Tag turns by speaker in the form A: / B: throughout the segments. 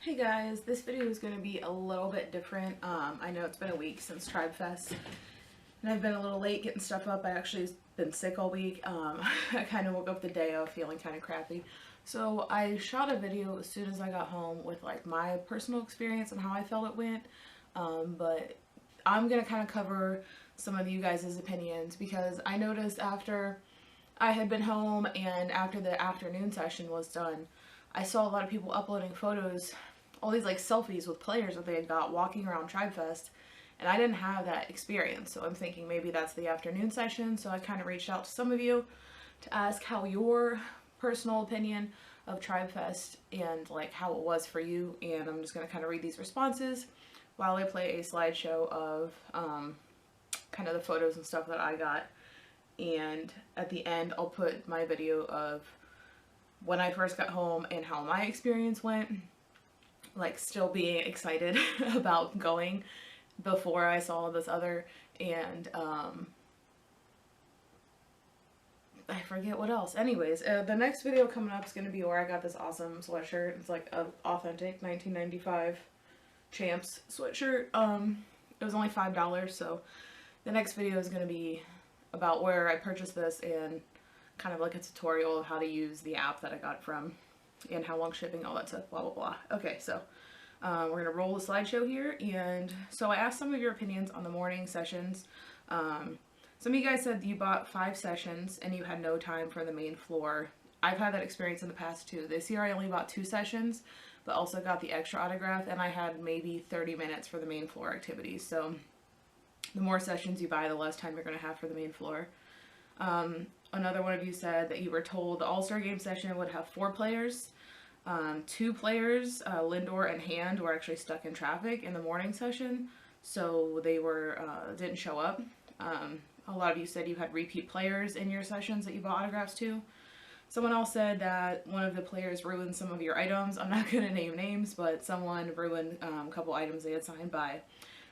A: Hey guys, this video is going to be a little bit different. I know it's been a week since Tribefest and I've been a little late getting stuff up. I actually been sick all week. I kind of woke up the day of feeling kind of crappy. So I shot a video as soon as I got home with like my personal experience and how I felt it went. But I'm going to kind of cover some of you guys' opinions because I noticed after I had been home and after the afternoon session was done, I saw a lot of people uploading photos, all these like selfies with players that they had got walking around Tribefest, and I didn't have that experience. So I'm thinking maybe that's the afternoon session. So I kind of reached out to some of you to ask how your personal opinion of Tribefest and like how it was for you. And I'm just going to kind of read these responses while I play a slideshow of kind of the photos and stuff that I got. And at the end, I'll put my video of when I first got home and how my experience went, like still being excited about going before I saw this other, and I forget what else. Anyways, the next video coming up is going to be where I got this awesome sweatshirt. It's like an authentic 1995 Champs sweatshirt. It was only $5, so the next video is going to be about where I purchased this and kind of like a tutorial of how to use the app that I got it from and how long shipping, all that stuff, blah, blah, blah. Okay, so we're going to roll the slideshow here. And so I asked some of your opinions on the morning sessions. Some of you guys said you bought 5 sessions and you had no time for the main floor. I've had that experience in the past too. This year I only bought 2 sessions, but also got the extra autograph, and I had maybe 30 minutes for the main floor activities. So the more sessions you buy, the less time you're going to have for the main floor. Another one of you said that you were told the All-Star Game session would have 4 players. 2 players, Lindor and Hand, were actually stuck in traffic in the morning session, so they were didn't show up. A lot of you said you had repeat players in your sessions that you bought autographs to. Someone else said that one of the players ruined some of your items. I'm not going to name names, but someone ruined a couple items they had signed by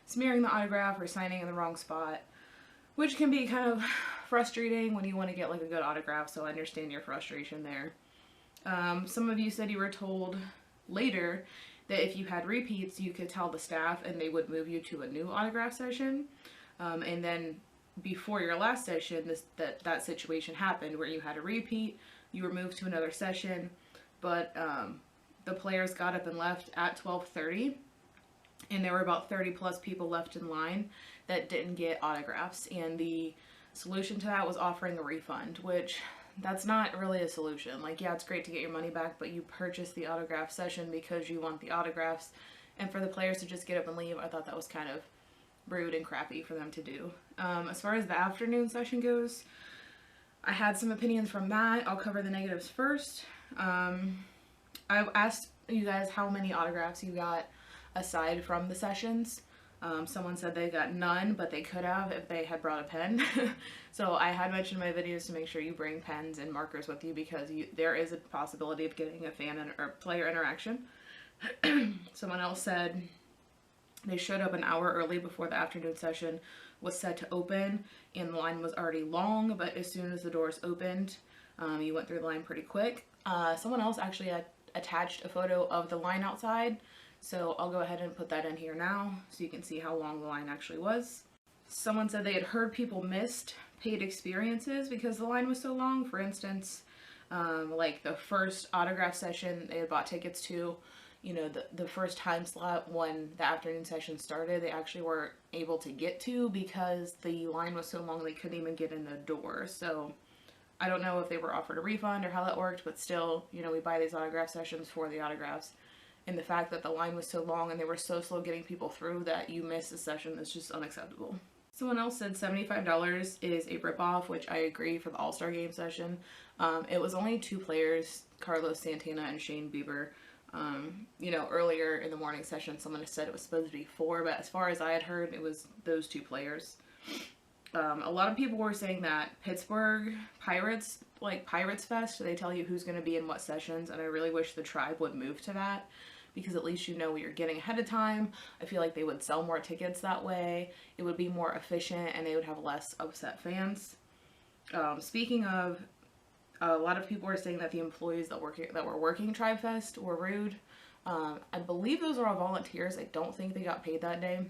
A: smearing the autograph or signing in the wrong spot, which can be kind of frustrating when you want to get like a good autograph, so I understand your frustration there. Some of you said you were told later that if you had repeats, you could tell the staff and they would move you to a new autograph session. And then before your last session, that situation happened where you had a repeat, you were moved to another session, but the players got up and left at 12:30. And there were about 30 plus people left in line that didn't get autographs. And the solution to that was offering a refund, which that's not really a solution. Like, yeah, it's great to get your money back, but you purchased the autograph session because you want the autographs. And for the players to just get up and leave, I thought that was kind of rude and crappy for them to do. As far as the afternoon session goes, I had some opinions from that. I'll cover the negatives first. I asked you guys how many autographs you got aside from the sessions. Someone said they got none, but they could have if they had brought a pen. So I had mentioned in my videos to make sure you bring pens and markers with you because there is a possibility of getting a fan or player interaction. Someone else said they showed up an hour early before the afternoon session was set to open, and the line was already long, but as soon as the doors opened, you went through the line pretty quick. Someone else actually attached a photo of the line outside, so I'll go ahead and put that in here now so you can see how long the line actually was. Someone said they had heard people missed paid experiences because the line was so long. For instance, like the first autograph session they had bought tickets to, you know, the first time slot when the afternoon session started, they actually weren't able to get to because the line was so long they couldn't even get in the door. So I don't know if they were offered a refund or how that worked, but still, you know, we buy these autograph sessions for the autographs. And the fact that the line was so long and they were so slow getting people through that you missed a session is just unacceptable. Someone else said $75 is a ripoff, which I agree for the All-Star Game session. It was only 2 players, Carlos Santana and Shane Bieber. You know, earlier in the morning session, someone said it was supposed to be 4, but as far as I had heard, it was those 2 players. A lot of people were saying that Pittsburgh Pirates, like Pirates Fest, they tell you who's going to be in what sessions, and I really wish the Tribe would move to that, because at least you know what you're getting ahead of time. I feel like they would sell more tickets that way, it would be more efficient, and they would have less upset fans. Speaking of, a lot of people were saying that the employees that were working Tribefest were rude. I believe those are all volunteers. I don't think they got paid that day.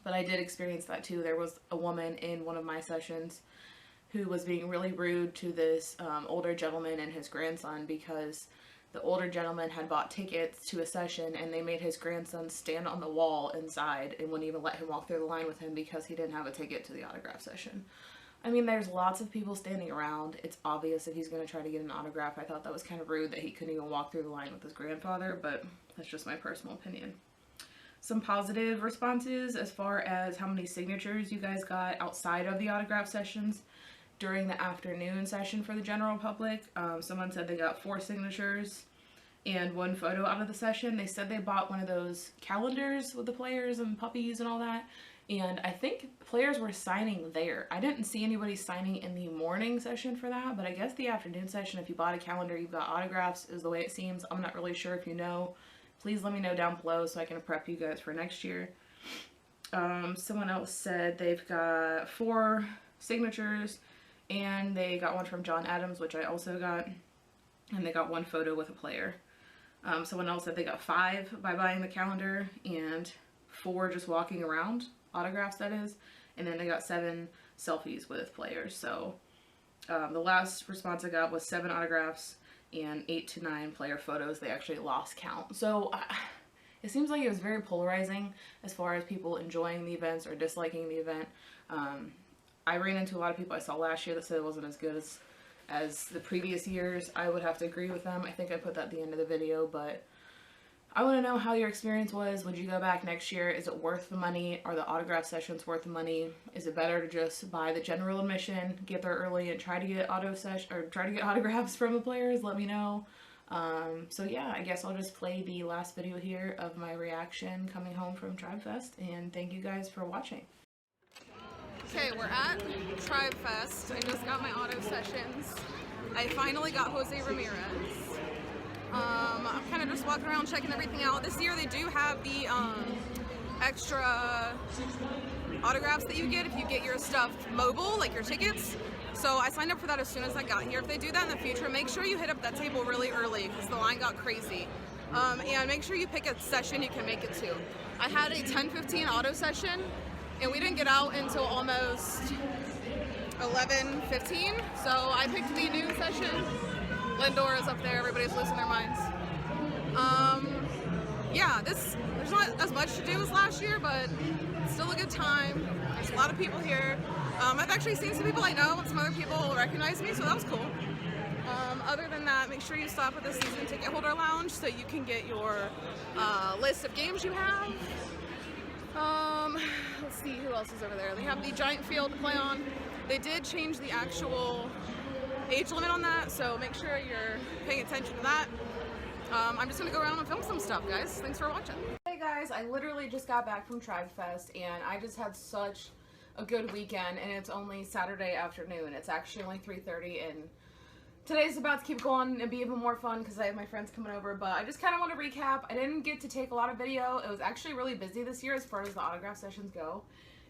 A: But I did experience that too. There was a woman in one of my sessions who was being really rude to this older gentleman and his grandson because the older gentleman had bought tickets to a session and they made his grandson stand on the wall inside and wouldn't even let him walk through the line with him because he didn't have a ticket to the autograph session. I mean, there's lots of people standing around. It's obvious if he's going to try to get an autograph. I thought that was kind of rude that he couldn't even walk through the line with his grandfather, but that's just my personal opinion. Some positive responses as far as how many signatures you guys got outside of the autograph sessions during the afternoon session for the general public. Someone said they got 4 signatures and 1 photo out of the session. They said they bought one of those calendars with the players and puppies and all that. And I think players were signing there. I didn't see anybody signing in the morning session for that, but I guess the afternoon session, if you bought a calendar, you've got autographs, is the way it seems. I'm not really sure if you know. Please let me know down below so I can prep you guys for next year. Someone else said they've got 4 signatures, and they got 1 from John Adams, which I also got, and they got 1 photo with a player. Someone else said they got 5 by buying the calendar, and 4 just walking around, autographs that is, and then they got 7 selfies with players. So the last response I got was 7 autographs and 8 to 9 player photos. They actually lost count. So it seems like it was very polarizing as far as people enjoying the events or disliking the event. I ran into a lot of people I saw last year that said it wasn't as good as the previous years. I would have to agree with them. I think I put that at the end of the video, but I want to know how your experience was. Would you go back next year? Is it worth the money? Are the autograph sessions worth the money? Is it better to just buy the general admission, get there early, and try to get autographs from the players? Let me know. So yeah, I guess I'll just play the last video here of my reaction coming home from Tribefest, and thank you guys for watching.
B: Okay, we're at Tribefest. I just got my auto sessions. I finally got Jose Ramirez. I'm kind of just walking around checking everything out. This year they do have the extra autographs that you get if you get your stuff mobile, like your tickets. So I signed up for that as soon as I got here. If they do that in the future, make sure you hit up that table really early because the line got crazy. And make sure you pick a session you can make it to. I had a 10:15 auto session and we didn't get out until almost 11:15. So I picked the noon session. Lindor is up there, everybody's losing their minds. Yeah, there's not as much to do as last year, but it's still a good time. There's a lot of people here. I've actually seen some people I know and some other people recognize me, so that was cool. Other than that, make sure you stop at the season ticket holder lounge so you can get your list of games you have. Let's see who else is over there. They have the giant field to play on. They did change the actual age limit on that, so make sure you're paying attention to that. I'm just gonna go around and film some stuff, guys. Thanks for watching. Hey guys, I literally just got back from Tribefest and I just had such a good weekend, and it's only Saturday afternoon. It's actually only 3:30 and today's about to keep going and be even more fun because I have my friends coming over, but I just kind of want to recap. I didn't get to take a lot of video. It was actually really busy this year as far as the autograph sessions go.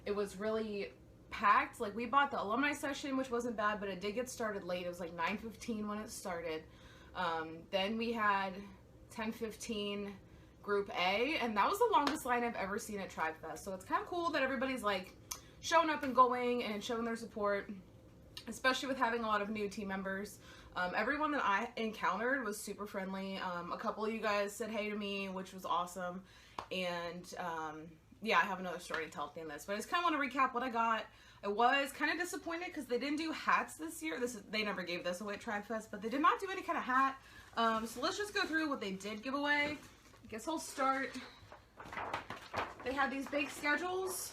B: It was really packed. Like, we bought the alumni session, which wasn't bad, but it did get started late. It was like 9:15 when it started. Then we had 10:15 Group A, and that was the longest line I've ever seen at Tribefest. So it's kind of cool that everybody's like showing up and going and showing their support, especially with having a lot of new team members. Everyone that I encountered was super friendly. A couple of you guys said hey to me, which was awesome. And yeah, I have another story to tell at the end of this, but I just kind of want to recap what I got. I was kind of disappointed because they didn't do hats this year. They never gave this away at Tribefest, but they did not do any kind of hat. So let's just go through what they did give away. I guess I'll start. They had these big schedules,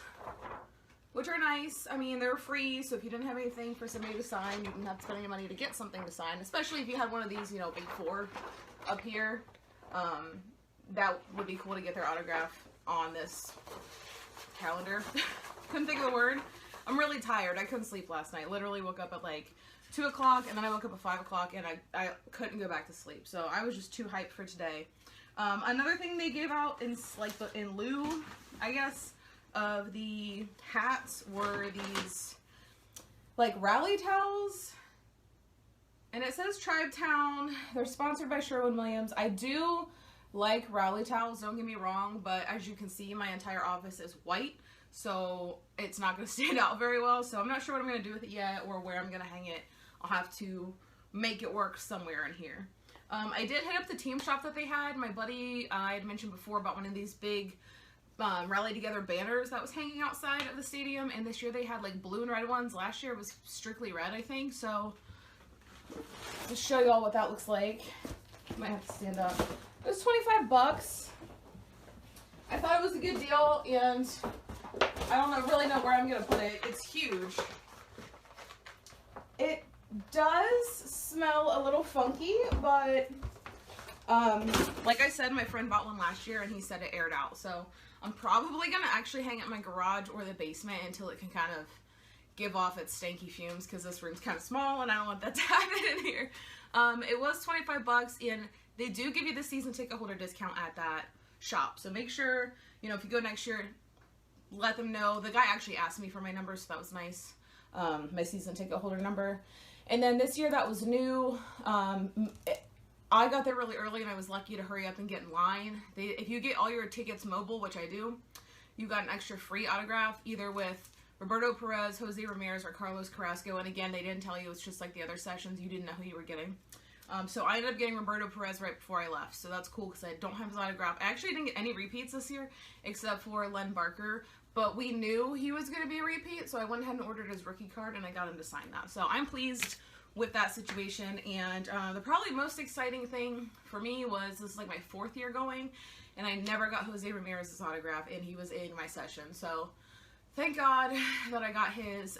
B: which are nice. I mean, they're free, so if you didn't have anything for somebody to sign, you didn't have to spend any money to get something to sign, especially if you had one of these, you know, big 4 up here. That would be cool to get their autograph on this calendar. Couldn't think of the word. I'm really tired. I couldn't sleep last night. Literally woke up at like 2 o'clock, and then I woke up at 5 o'clock, and I couldn't go back to sleep. So I was just too hyped for today. Another thing they gave out in lieu, I guess, of the hats were these like rally towels, and it says Tribe Town. They're sponsored by Sherwin-Williams. I do like Rowley towels, don't get me wrong, but as you can see, my entire office is white, so it's not going to stand out very well. So I'm not sure what I'm going to do with it yet or where I'm going to hang it. I'll have to make it work somewhere in here. I did hit up the team shop that they had. My buddy, I had mentioned before about one of these big Rally Together banners that was hanging outside of the stadium, and this year they had like blue and red ones. Last year it was strictly red, I think. So just show y'all what that looks like. Might have to stand up. It was 25 bucks. I thought it was a good deal, and I don't really know where I'm gonna put it. It's huge. It does smell a little funky, but like I said, my friend bought one last year and he said it aired out. So I'm probably gonna actually hang it in my garage or the basement until it can kind of give off its stanky fumes, because this room's kind of small and I don't want that to happen in here. It was 25 bucks, and they do give you the season ticket holder discount at that shop. So make sure, you know, if you go next year, let them know. The guy actually asked me for my number, so that was nice. My season ticket holder number. And then this year that was new. I got there really early and I was lucky to hurry up and get in line. If you get all your tickets mobile, which I do, you got an extra free autograph either with Roberto Perez, Jose Ramirez, or Carlos Carrasco. And again, they didn't tell you. It's just like the other sessions. You didn't know who you were getting. So I ended up getting Roberto Perez right before I left. So that's cool because I don't have his autograph. I actually didn't get any repeats this year except for Len Barker. But we knew he was going to be a repeat, so I went ahead and ordered his rookie card, and I got him to sign that. So I'm pleased with that situation. And the probably most exciting thing for me was this is like my 4th year going, and I never got Jose Ramirez's autograph, and he was in my session. So thank God that I got his.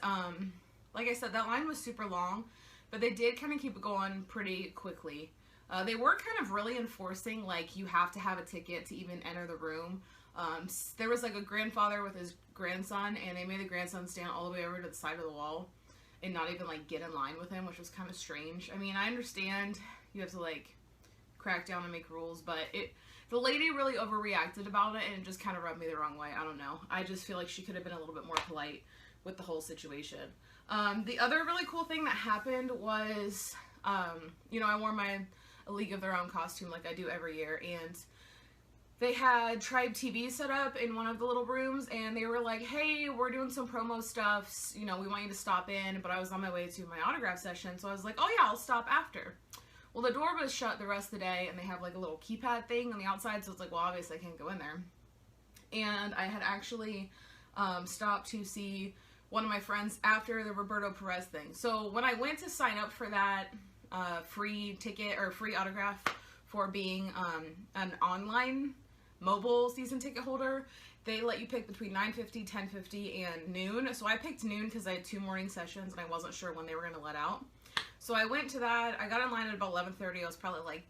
B: Like I said, that line was super long, but they did kind of keep it going pretty quickly. They were kind of really enforcing, like, you have to have a ticket to even enter the room. There was like a grandfather with his grandson, and they made the grandson stand all the way over to the side of the wall and not even like get in line with him, which was kind of strange. I mean, I understand you have to like crack down and make rules, but the lady really overreacted about it, and it just kind of rubbed me the wrong way. I don't know. I just feel like she could have been a little bit more polite with the whole situation. The other really cool thing that happened was, you know, I wore my A League of Their Own costume like I do every year, and they had Tribe TV set up in one of the little rooms, and they were like, hey, we're doing some promo stuff, you know, we want you to stop in. But I was on my way to my autograph session, so I was like, oh yeah, I'll stop after. Well, the door was shut the rest of the day, and they have like a little keypad thing on the outside, so it's like, well, obviously I can't go in there. And I had actually stopped to see one of my friends after the Roberto Perez thing. So when I went to sign up for that free ticket or free autograph for being an online mobile season ticket holder, they let you pick between 9:50, 10:50, and noon. So I picked noon because I had 2 morning sessions and I wasn't sure when they were going to let out. So I went to that. I got in line at about 11:30. I was probably like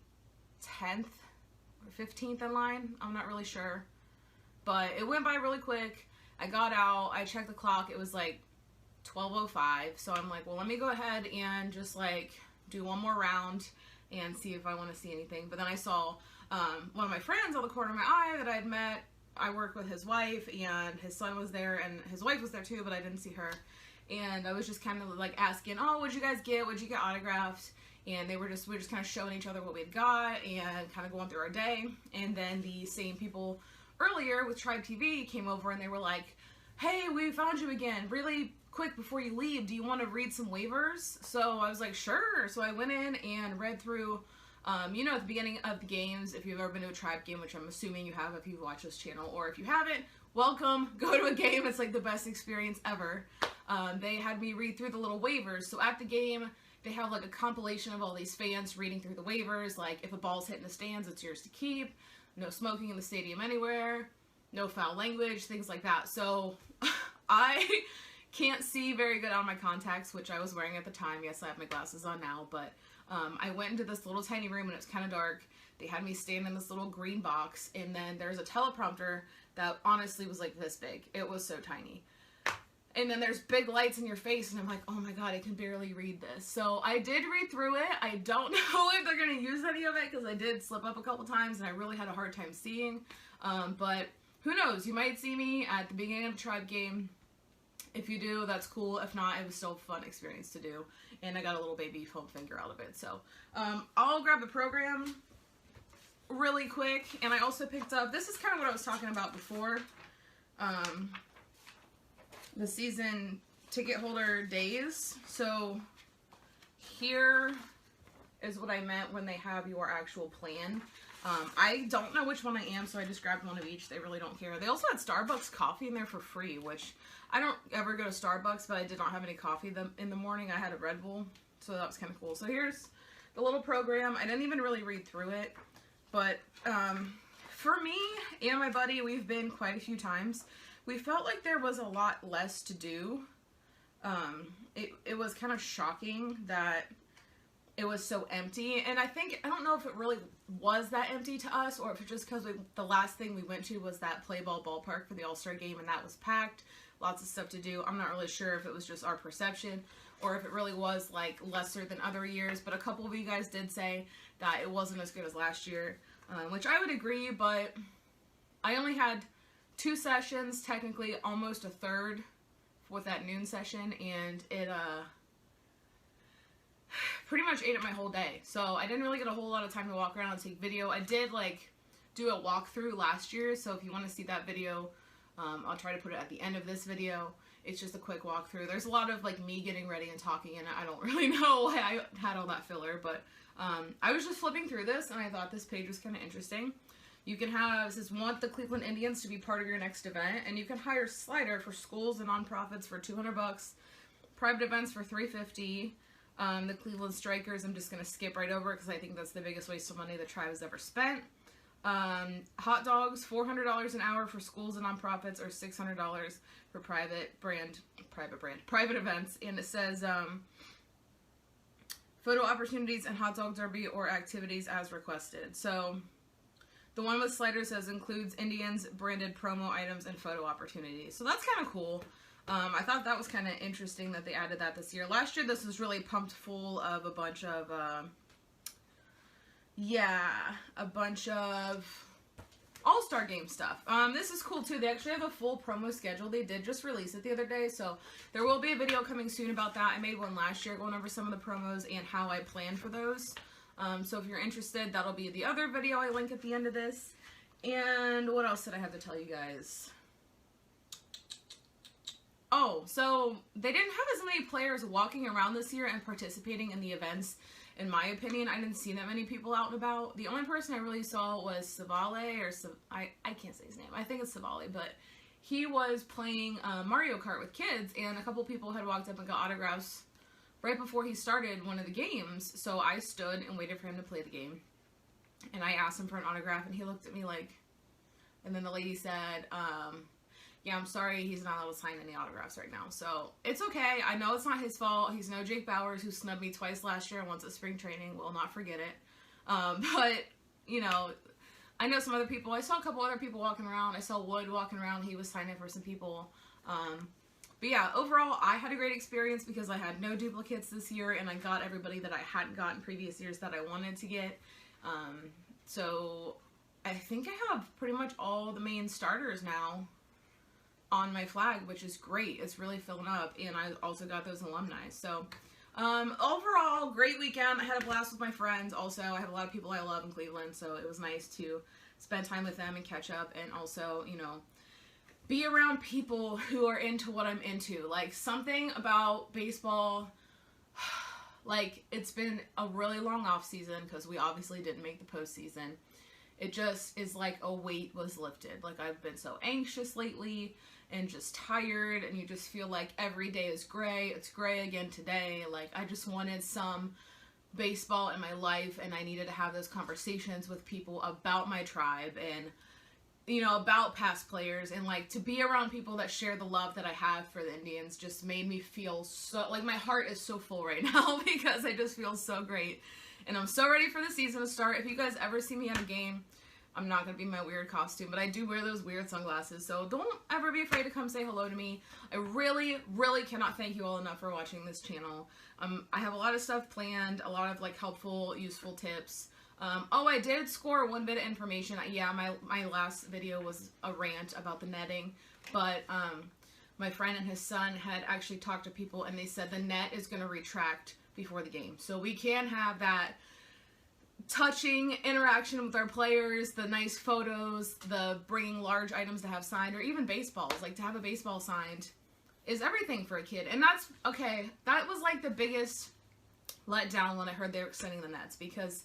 B: 10th or 15th in line. I'm not really sure. But it went by really quick. I got out. I checked the clock. It was like 12:05. So I'm like, well, let me go ahead and just like do one more round and see if I want to see anything. But then I saw one of my friends on the corner of my eye that I had met. I worked with his wife, and his son was there, and his wife was there too, but I didn't see her. And I was just kind of like asking, oh, what'd you guys get? What'd you get autographed? And we were just kind of showing each other what we'd got and kind of going through our day. And then the same people earlier with Tribe TV came over, and they were like, hey, we found you again. Really quick before you leave, do you want to read some waivers? So I was like, sure. So I went in and read through, you know, at the beginning of the games, if you've ever been to a Tribe game, which I'm assuming you have if you've watched this channel, or if you haven't, welcome, go to a game. It's like the best experience ever. They had me read through the little waivers. So at the game, they have like a compilation of all these fans reading through the waivers, like if a ball's hitting the stands, it's yours to keep, no smoking in the stadium anywhere, no foul language, things like that. So I can't see very good on my contacts, which I was wearing at the time. Yes, I have my glasses on now, but I went into this little tiny room, and it was kind of dark. They had me stand in this little green box, and then there's a teleprompter that honestly was like this big. It was so tiny. And then there's big lights in your face, and I'm like, oh my god, I can barely read this. So I did read through it. I don't know if they're going to use any of it, because I did slip up a couple times, and I really had a hard time seeing. But who knows? You might see me at the beginning of the Tribe game. If you do, that's cool. If not, it was still a fun experience to do. And I got a little baby foam finger out of it. So I'll grab the program. really quick, and I also picked up, this is kind of what I was talking about before, the season ticket holder days. So here is what I meant when they have your actual plan. I don't know which one I am, so I just grabbed one of each. They really don't care. They also had Starbucks coffee in there for free, which I don't ever go to Starbucks, but I did not have any coffee in the morning. I had a Red Bull, so that was kind of cool. So here's the little program. I didn't even really read through it, but for me and my buddy, we've been quite a few times. We felt like there was a lot less to do. It was kind of shocking that it was so empty, and I don't know if it really was that empty to us, or if it's just because the last thing we went to was that Play Ball ballpark for the All-Star game, and that was packed, lots of stuff to do. I'm not really sure if it was just our perception, or if it really was like lesser than other years, but a couple of you guys did say that it wasn't as good as last year, which I would agree, but I only had 2 sessions, technically almost a third with that noon session, and it pretty much ate up my whole day. So I didn't really get a whole lot of time to walk around and take video. I did like do a walkthrough last year, so if you want to see that video, I'll try to put it at the end of this video. It's just a quick walkthrough. There's a lot of like me getting ready and talking, and I don't really know why I had all that filler, but I was just flipping through this and I thought this page was kind of interesting. You can have, it says, want the Cleveland Indians to be part of your next event, and you can hire Slider for schools and nonprofits for $200, private events for $350. The Cleveland Strikers, I'm just going to skip right over because I think that's the biggest waste of money the tribe has ever spent. Hot dogs, $400 an hour for schools and nonprofits, or $600 for private events. And it says, photo opportunities and hot dog derby or activities as requested. So the one with Slider says includes Indians branded promo items and photo opportunities. So that's kind of cool. I thought that was kind of interesting that they added that this year. Last year, this was really pumped full of a bunch of, All-Star Game stuff. This is cool, too. They actually have a full promo schedule. They did just release it the other day, so there will be a video coming soon about that. I made one last year going over some of the promos and how I plan for those. So if you're interested, that'll be the other video I link at the end of this. And what else did I have to tell you guys? Oh, so they didn't have as many players walking around this year and participating in the events. In my opinion, I didn't see that many people out and about. The only person I really saw was Savale, or I can't say his name. I think it's Savale, but he was playing Mario Kart with kids, and a couple people had walked up and got autographs right before he started one of the games. So I stood and waited for him to play the game, and I asked him for an autograph, and he looked at me like, and then the lady said, yeah, I'm sorry, he's not allowed to sign any autographs right now. So, it's okay. I know it's not his fault. He's no Jake Bowers, who snubbed me twice last year and once at spring training. Will not forget it. But, you know, I know some other people. I saw a couple other people walking around. I saw Wood walking around. He was signing for some people. But yeah, overall, I had a great experience because I had no duplicates this year, and I got everybody that I hadn't gotten previous years that I wanted to get. So, I think I have pretty much all the main starters now on my flag, which is great. It's really filling up, and I also got those alumni. So overall, great weekend. I had a blast with my friends. Also, I have a lot of people I love in Cleveland, so it was nice to spend time with them and catch up, and also, you know, be around people who are into what I'm into. Like, something about baseball, like, it's been a really long off season because we obviously didn't make the postseason. It just is like a weight was lifted. Like, I've been so anxious lately and just tired, and you just feel like every day is gray. It's gray again today. Like, I just wanted some baseball in my life, and I needed to have those conversations with people about my tribe and, you know, about past players, and like to be around people that share the love that I have for the Indians just made me feel so, like, my heart is so full right now because I just feel so great. And I'm so ready for the season to start. If you guys ever see me at a game, I'm not going to be in my weird costume, but I do wear those weird sunglasses, so don't ever be afraid to come say hello to me. I really, really cannot thank you all enough for watching this channel. I have a lot of stuff planned, a lot of, like, helpful, useful tips. Oh, I did score one bit of information. Yeah, my last video was a rant about the netting, but my friend and his son had actually talked to people, and they said the net is going to retract before the game. So we can have that touching interaction with our players, the nice photos, the bringing large items to have signed, or even baseballs. Like, to have a baseball signed is everything for a kid. And that's, okay, that was like the biggest letdown when I heard they were extending the nets, because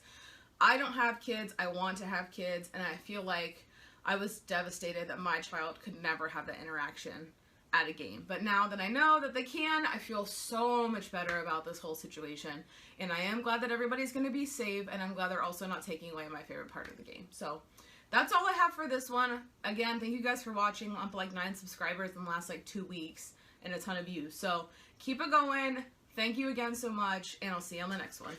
B: I don't have kids, I want to have kids, and I feel like I was devastated that my child could never have that interaction at a game. But now that I know that they can, I feel so much better about this whole situation. And I am glad that everybody's going to be safe, and I'm glad they're also not taking away my favorite part of the game. So that's all I have for this one. Again, thank you guys for watching. I'm up like 9 subscribers in the last like 2 weeks and a ton of views. So keep it going. Thank you again so much, and I'll see you on the next one.